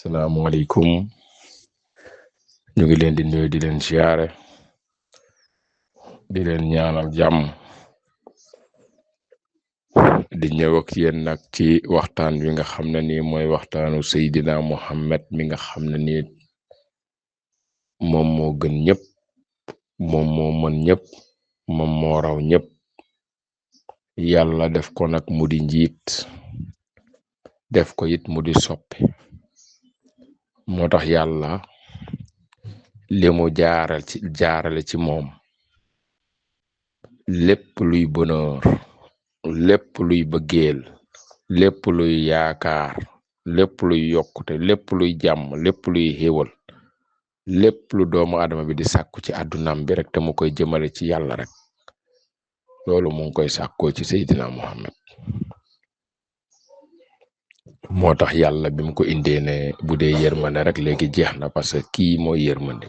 Salaamaaleykum ñu ngi leen di nuyu di leen siyaare di leen ñaanal jàmm di ñëw ak yéen nag ci waxtaan wi nga xam ne nii mooy waxtaanu Seydina Muhammad mi nga xam ne nii moom moo gën ñëpp moom moo mën ñëpp moom moo raw ñëpp yàlla def ko nag mu di njiit def ko it mu di soppi moo tax yàlla li mu jaarale ci moom lépp luy bonheur lépp luy bëggeel lépp luy yaakaar lépp luy yokkute lépp luy jàmm lépp luy xéewal lépp lu doomu adama bi di sàkku ci àddunaam bi rek te mu koy jëmale ci yàlla rek loolu mu ngi koy sàkkoo ci Seydina Muhammad moo tax yàlla bi mu ko indee ne bu dee yërmande rek léegi jeex na parce que kii mooy yërmande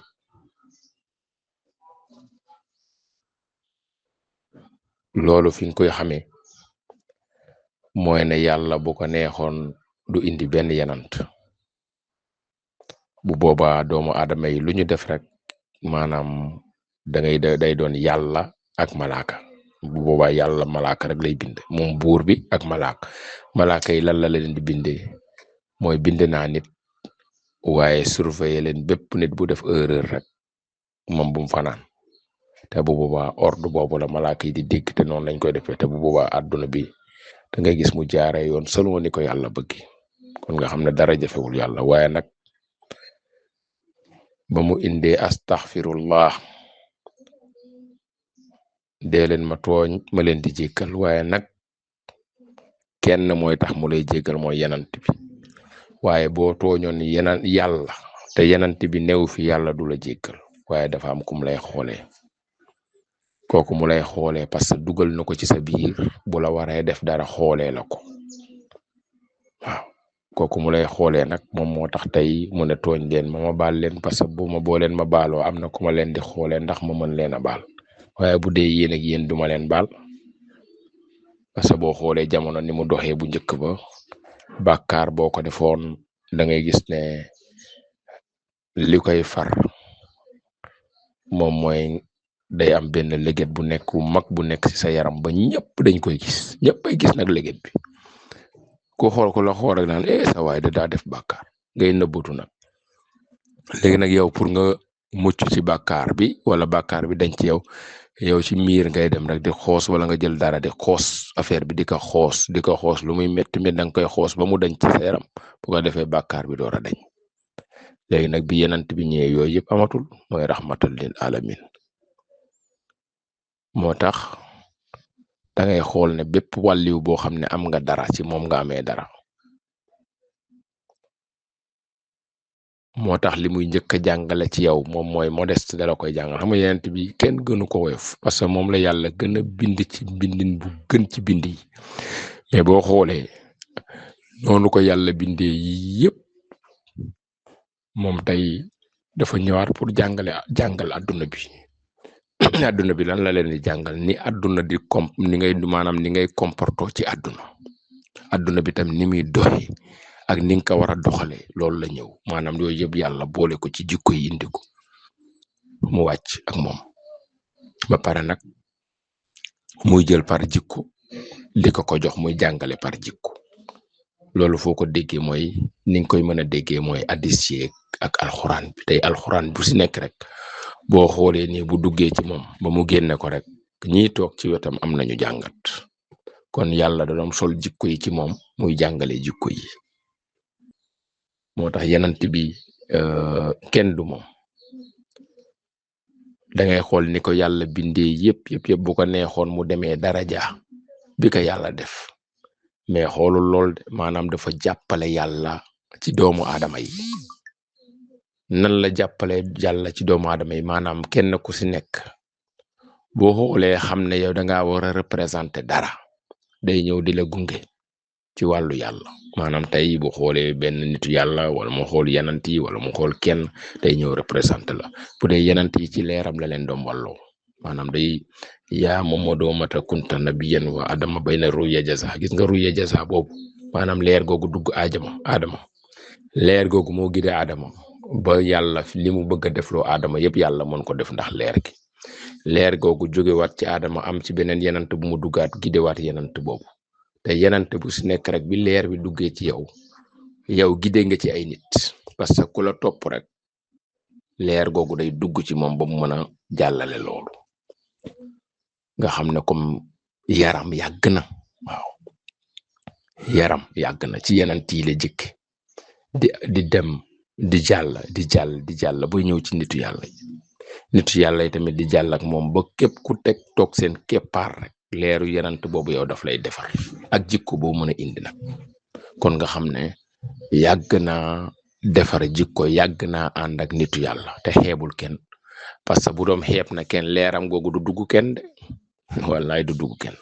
loolu fi nga koy xamee mooy ne yàlla bu ko neexoon du indi benn yenant bu boobaa doomu aadama yi lu ñu def rek maanaam day doon yàlla ak malaaka bu boobaa yàlla malaaka rek lay bind moom buur bi ak malaaka yi lan la leen di bindee mooy bind naa nit waaye surveiller leen bépp nit bu def erreur rek moom bu mu fanaan te bu boobaa ordre boobu la malaaka yi di dégg te noonu lañ koy defee te bu boobaa àdduna bi da ngay gis mu jaaree yoon selon ni ko yàlla bëgg kon nga xam ne dara jafewul yàlla waaye nag ba mu indee astaghfirullah dee leen ma tooñ ma leen di jéggal waaye nag kenn mooy tax mu lay jéggal mooy yenant bi waaye boo tooñoon yàlla te yenant bi new fi yàlla du la jéggal waaye dafa am kum lay xoolee kooku mu lay xoolee parce que dugal na ko ci sa biir bu la waree def dara xoolee la ko waaw kooku mu lay xoolee nag moom moo tax tey mu ne tooñ leen ma baal leen parce que boo leen ma baaloo am na ku ma leen di xoolee ndax ma mën leen a baal waaye bu dee yéen ak yéen duma leen baal parce que boo xoolee jamono ni mu doxee bu njëkk ba bàkkaar boo ko defoon da ngay gis ne li koy far moom mooy day am benn léget bu nekk bu mag bu nekk ci sa yaram ba ñëpp dañ koy gis ñëpp ay gis nag léget bi ku xool ko la xool rek naan sa waay daa def bàkkaar ngay nëbbatu nag léegi nag yow pour nga mucc ci bàkkaar bi wala bàkkaar bi dañ ci yow ci miir ngay dem rek di xoos wala nga jël dara di xoos affaire bi di ko xoos lu muy métti da nga koy xoos ba mu dañ ci sa yaram bu ko defee bàkkaar bi door a dañ léegi nag bi yenant bi ñëwee yooyu yëpp amatul mooy rahmatal lil alamin moo tax da ngay xool ne bépp wàlliw boo xam ne am nga dara ci moom nga amee dara moo tax li muy njëkk a jàngale ci yow moom mooy modeste da la koy jàngal xam nga yenent bi kenn gënu ko woyof parce que moom la yàlla gën a bind ci bindin bu gën ci bind yi mais boo xoolee noonu ko yàlla bindee yëpp moom tey dafa ñëwaat pour jàngal adduna bi adduna bi lan la leen di jàngal ni adduna di ni ngay comporto ci adduna bi tam ni muy doxee ak ni nga ko war a doxalee loolu la ñëw maanaam yooyu yëpp yàlla boole ko ci jikko yi indi ko mu wàcc ak moom ba pare nag muy jël par jikko li ko jox muy jàngale par jikko loolu foo ko déggee mooy ni nga koy mën a déggee mooy hadiis yi ak alxuraan bi tey alxuraan bu si nekk rek boo xoolee nii bu duggee ci moom ba mu génne ko rek ñiy toog ci wetam am nañu jàngat kon yàlla da doon sol jikko yi ci moom muy jàngale jikko yi moo tax yenant bi kenn du moom da ngay xool ni ko yàlla bindee yëpp bu ko neexoon mu demee daraja bi ko yàlla def mais xoolul lool maanaam dafa jàppale yàlla ci doomu aadama yi nan la jàppale yàlla ci doomu aadama yi maanaam kenn ku si nekk boo xoolee xam ne yow dangaa war a représenter dara day ñëw di la gunge ci wàllu yàlla maanaam tey bu xoolee benn nitu yàlla wala mu xool yenant yi wala mu xool kenn day ñëw représenter la bu dee yenant yi ci leeram la leen doom wàlloo maanaam day yaa Mamadu mata kunta nabiyyan wa adama bayna ruya jaza gis nga ruya jaza boobu maanaam leer googu dugg aadama leer googu moo gide Adama ba yàlla li mu bëgg a defloo Adama yëpp yàlla mën ko def ndax leer gi leer googu jógewaat ci Adama am ci beneen yenant bu mu duggaat gidewaat yenant boobu te yenant bu si nekk rek bi leer bi duggee ci yow gide nga ci ay nit parce que ku la topp rek leer googu day dugg ci moom ba mu mën a jàllale loolu nga xam ne comme yaram yàgg na waaw yaram yàgg na ci yenant yi la jëkk di dem di jàll ba ñëw ci nitu yàlla yi tamit di jàll ak moom ba képp ku teg toog seen keppaar rek leeru yenant boobu yow daf lay defar ak jikko boo mën a indi nag kon nga xam ne yàgg naa defar jikko yàgg naa ànd ak nitu yàlla te xeebul kenn parce que bu doom xeeb na kenn leeram googu du dugg kenn de wallaay du dugg kenn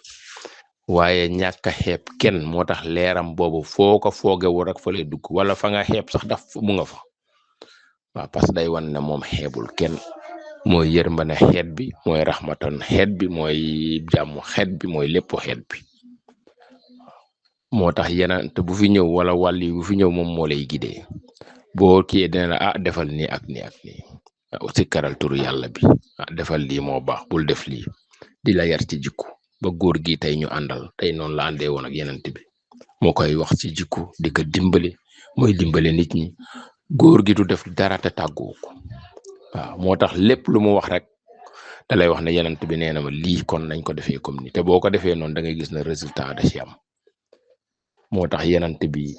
waaye ñàkk a xeeb kenn moo tax leeram boobu foo ko foogewu rek fa lay dugg wala fa nga xeeb sax daf mu nga fa waaw parce que day wan ne moom xeebul kenn mooy yërmande xeet bi mooy raxmatan xeet bi mooy jàmm xeet bi mooy lépp xeet bi moo tax yenant bu fi ñëw wala wàlli bu fi ñëw moom moo lay gidee boo kii dina la defal nii ak nii ak nii si karal turu yàlla bi defal lii moo baax bul def lii di la yar ci jikko ba góor gi tey ñu àndal tey noonu la àndee woon ak yenant bi moo koy wax ci jikko di ko dimbali mooy dimbale nit ñi góor gi du def dara te tàggoo ko waaw moo tax lépp lu mu wax rek da lay wax ne yenant bi nee na ma lii kon nañ ko defee comme ni te boo ko defee noonu da ngay gis ne résultat da ci am moo tax yenant bi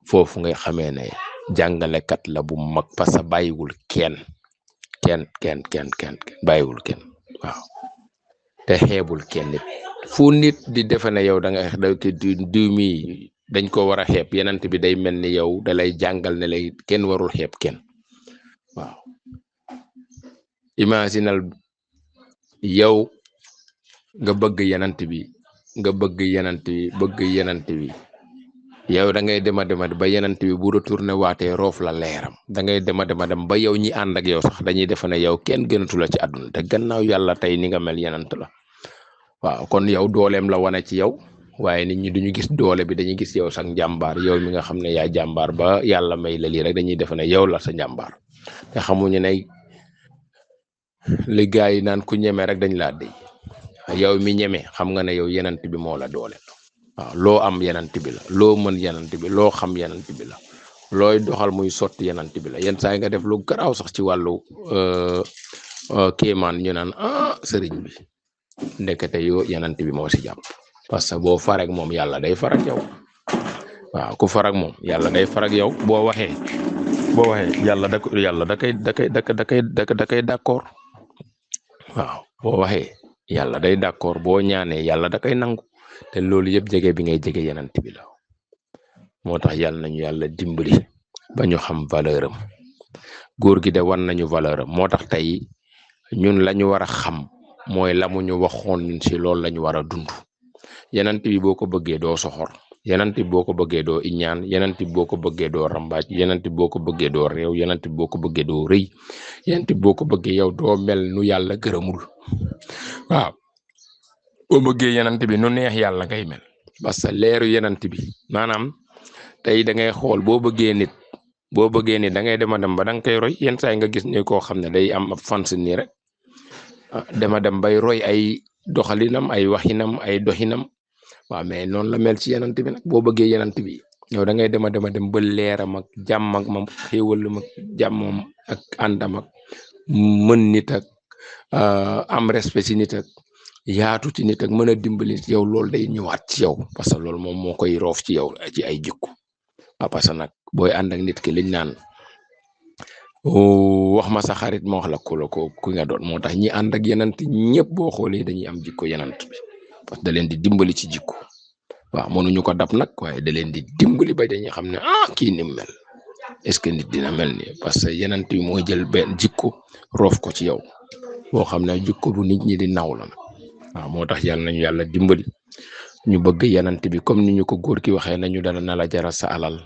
foofu ngay xamee ne jàngalekat la bu mag parce que bàyyiwul kenn bàyyiwul kenn waaw te xeebul kenn nit fu nit di defe ne yow da diw mi dañ ko war a xeeb yenant bi day mel ni yow da lay jàngal ne lay kenn warul xeeb kenn waaw imaginal yow nga bëgg yenant bi yow da ngay dema ba yenant bi bu retourné waatee roof la leeram da ngay dema dem ba yow ñi ànd ak yow sax dañuy defe ne yow kenn gënatu la ci àdduna te gannaaw yàlla tey ni nga mel yenant la waaw kon yow dooleem la wane ci yow waaye nit ñi duñu gis doole bi dañuy gis yow sax njàmbaar yow mi nga xam ne yaa jàmbaar ba yàlla may la lii rek dañuy defe ne yow la sa njàmbaar te xamuñu ne li gaa yi naan ku ñeme rek dañ laa déy yow mi ñeme xam nga ne yow yenant bi moo la doole waaw loo am yenant bi la loo mën yenant bi loo xam yenant bi la looy doxal muy sotti yenant bi la yenn saa yi nga def lu garaaw sax ci wàllu kéemaan ñu naan sëriñ bi ndekete yoo yenant bi moo si jàpp parce que boo farek moom yàlla day farak yow waaw ku farak moom yàlla day farak yow boo waxee yàlla da koy d'accord waaw boo waxee yàlla day d'accord boo ñaanee yàlla da koy nangu te loolu yëpp jege bi ngay jege yenant bi la moo tax yàlla nañu yàlla dimbali ba ñu xam valeur am góor gi de wan nañu valeur am moo tax tey ñun lañu war a xam mooy la mu ñu waxoon ñun si loolu lañu war a dund yenant bi boo ko bëggee doo soxor yenant bi boo ko bëggee doo iñaan yenant bi boo ko bëggee doo rambaaj yenant bi boo ko bëggee doo réew yenant bi boo ko bëggee doo rëy yenant bi boo ko bëggee yow doo mel nu yàlla gërëmul waaw boo bëggee yenant bi nu neex yàlla ngay mel parce que leeru yenant bi maanaam tey da ngay xool boo bëggee nit da ngay dem ba da nga koy roy yenn saa yi nga gis ne koo xam ne day am ab fans nii rek dem bay roy ay doxalinam ay waxinam ay doxinam waaw mais noonu la mel ci yenant bi nag boo bëggee yenant bi yow da ngay dem ba leeram ak jàmm ak mam xéewalam ak jàmmam ak àndam ak mën nit ak am respect ci nit ak yaatu ci nit ak mën a dimbali ci yow loolu day ñëwaat ci yow parce que loolu moom moo koy roof ci yow ci ay jikko waaw parce que nag booy ànd ak nit ki liñ naan wax ma sa xarit ma wax la ku nga doon moo tax ñi ànd ak yenant ñëpp boo xoolee dañuy am jikko yenant bi parce que da leen di dimbali ci jikko waaw mënuñu ko dab nag waaye da leen di dimbali ba dañuy xam ne kii ni mel est-ce que nit dina mel ni parce que yenant bi mooy jël benn jikko roof ko ci yow boo xam ne jikko bu nit ñi di naw la nag waaw moo tax yàlla nañu yàlla dimbali ñu bëgg yenant bi comme ni ñu ko góor ki waxee nañu dana na la jaral sa alal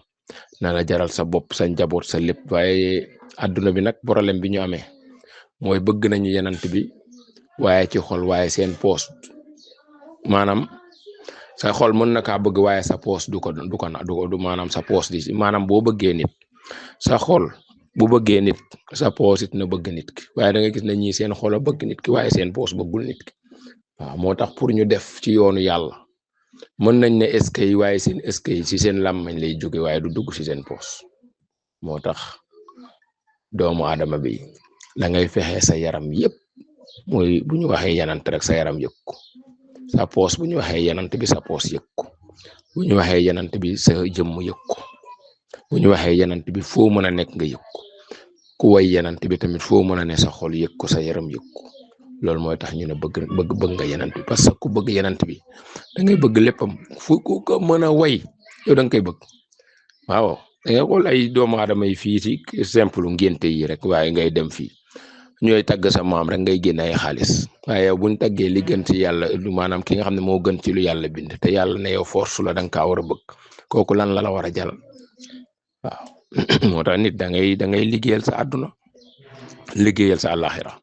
na la jaral sa bopp sa njaboot sa lépp waaye adduna bi nag problème bi ñu amee mooy bëgg nañu yenant bi waaye ci xol waaye seen poos maanaam sa xol mën na kaa bëgg waaye sa poos du maanaam sa poos di maanaam boo bëggee nit sa xol bu bëggee nit sa poos it na bëgg nit ki waaye da nga gis ne ñii seen xol a bëgg nit ki waaye seen poos bëggul nit ki waaw moo tax pour ñu def ci yoonu yàlla mën nañ ne est-ce yi waaye seen est-ce yi ci seen làmmañ lay jóge waaye du dugg ci seen poos moo tax doomu aadama bi da ngay fexe sa yaram yépp mooy bu ñu waxee yanant rek sa yaram yëg ko sa poos bu ñu waxee yanant bi sa poos yëg ko bu ñu waxee yanant bi sa jëmm yëg ko bu ñu waxee yanant bi foo mën a nekk nga yëg ko ku way yanant bi tamit foo mën a ne sa xol yëg ko sa yaram yëg ko loolu mooy tax ñu ne bëgg nga yanant bi parce que ku bëgg yanant bi da ngay bëgg léppam fu ko mën a way yow da nga koy bëgg waaw da ngay xool ay doomu aadama yi fii ci simple ngénte yi rek waaye ngay dem fii ñooy tagg sa maam rek ngay génn ay xaalis waaye yow buñ taggee li gën ci yàlla maanaam ki nga xam ne moo gën ci lu yàlla bind te yàlla ne yow force la da nga kaa war a bëgg kooku lan la war a jal waaw moo tax nit da ngay liggéeyal sa àdduna liggéeyal sa àllaaxira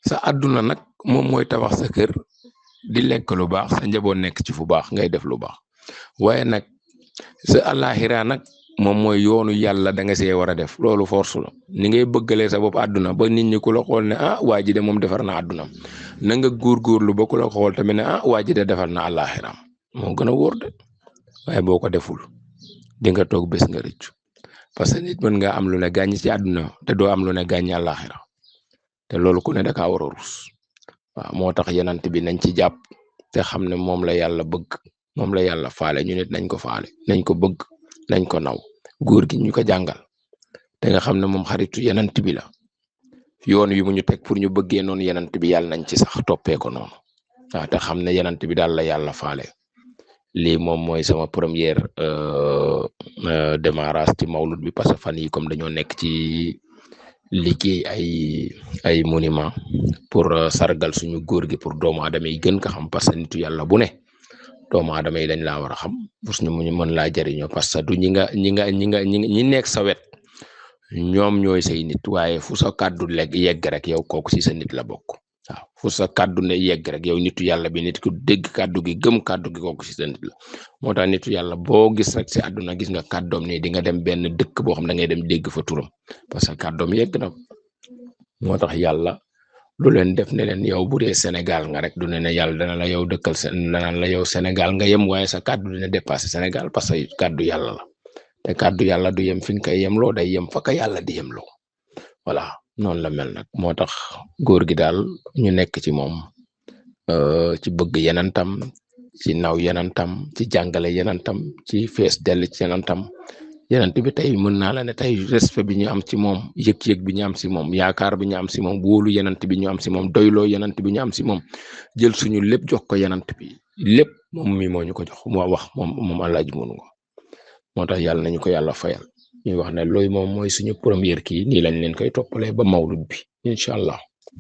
sa àdduna nag moom mooy tabax sa kër di lekk lu baax sa njaboot nekk ci fu baax ngay def lu baax waaye nag sa àllaaxira nag moom mooy yoonu yàlla da nga see war a def loolu force la ni ngay bëggalee sa bopp àdduna ba nit ñi ku la xool ne waa ji de moom defar na àddunam na nga góorgóorlu ba ku la xool tamit ne waa ji de defar na àllaaxiraam moo gën a wóor de waaye boo ko deful di nga toog bés nga rëccu parce que nit mën nga am lu ne gàññ ci àdduna te doo am lu ne gàññ àllaaxira te loolu ku ne da kaa war a rus waaw moo tax yenant bi nañ ci jàpp te xam ne moom la yàlla bëgg moom la yàlla faale ñu nit nañ ko faale nañ ko bëgg nañ ko naw góor gi ñu ko jàngal te nga xam ne moom xaritu yenant bi la yoon yu mu ñu teg pour ñu bëggee noonu yenant bi yàlla nañ ci sax toppee ko noonu waaw te xam ne yenant bi daal la yàlla faale lii moom mooy sama première démarrage ci mawlud bi parce que fan yi comme dañoo nekk ci liggéey ay monument pour sargal suñu góor gi pour doomu aadama yi gën ko xam parce que nitu yàlla bu ne doomu aadama yi dañ laa war a xam pour ñu mën laa jariñoo parce que du ñi nekk sa wet ñoom ñooy say nit waaye fu sa kàddu yegg rek yow kooku ci sa nit la bokk waaw fu sa kàddu ne yegg rek yow nitu yàlla bi nit ku dégg kàddu gi gëm kàddu gi kooku ci sa nit la moo tax nitu yàlla boo gis rek ci àdduna gis nga kàddoom ne di nga dem benn dëkk boo xam da ngay dem dégg fa turam parce que kàddoom yegg na moo tax yàlla lu leen def ne leen yow bu dee Sénégal nga rek du ne yàlla dana la yow dëkkal danaan la yow Sénégal nga yem waaye sa kàddu dina dépassé Sénégal parce que kàddu yàlla la te kàddu yàlla du yem fi nga koy yemloo day yem fa ka yàlla di yemloo voilà noonu la mel nag moo tax góor gi daal ñu nekk ci moom ci bëgg yenantam ci naw yenantam ci jàngale yenantam ci fees dell ci yenantam yenant bi tey mën naa la ne tey respect bi ñu am ci moom yëg-yëg bi ñu am si moom yaakaar bi ñu am si moom wóolu yenant bi ñu am si moom doyloo yenant bi ñu am si moom jël suñu lépp jox ko yenant bi lépp moom mi moo ñu ko jox moo wax moom Alaaji mënu ko moo tax yàlla nañu ko yàlla fayal ñuy wax ne loolu moom mooy suñu première kii nii lañ leen koy toppalee ba mawlud bi incha allah